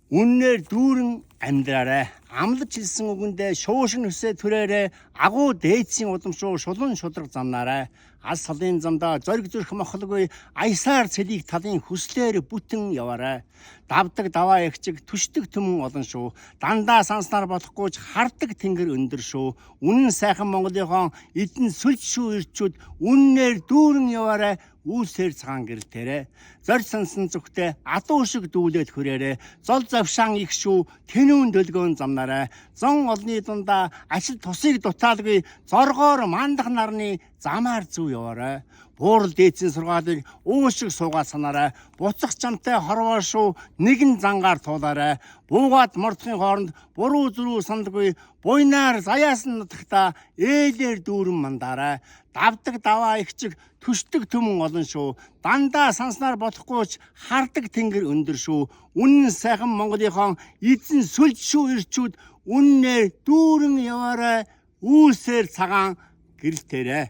Үннээр дүүрэн амьдраарай. Амлаж хэлсэн үгэндээ шуушин өсөө түрээрээ агуу дээдсийн удамшуу шулан шудраг замнаарай. Алс салын замдаа зориг зүрх мохолгүй аясаар цэлийг талын хүслээр бүтэн яваарай. Давдаг даваа ягчиг түшдэг түмэн олон шүү. Дандаа санснаар болохгүйч хардаг тэнгэр өндөр шүү. Үнэн сайхан Монголынхон эдэн сүлж шүү ирчүүд үннээр дүүрэн яваарай. Үүсээр цагаан гэрэлтээрээ зорж сансан зүгтээ адуу шиг дүүлээд хүрээрээ зол завшаан их шүү тэнүүн дөлгөөн замнаарай зон олны дундаа ашил тусыг дутаалгүй зоргоор мандах нарны замаар зүү яваарай буурал дээдсийн сургаалыг уушиг суугаад санаарай буцах чамтай хорвоо шүү нэгэн зангаар туулаарай буугаад мордохын хооронд буруу зүрүү сандаггүй буйнаар заяас нь нутагта ээлээр дүүрэн мандаарай давдаг даваа ихчиг түшдэг түмэн олон шүү дандаа санснаар болохгүйч хардаг тэнгэр өндөр шүү үнэн сайхан Монголынхон эзэн сүлж шүү ирчүүд үннээр дүүрэн яваарай үүсээр цагаан гэрэлтээрээ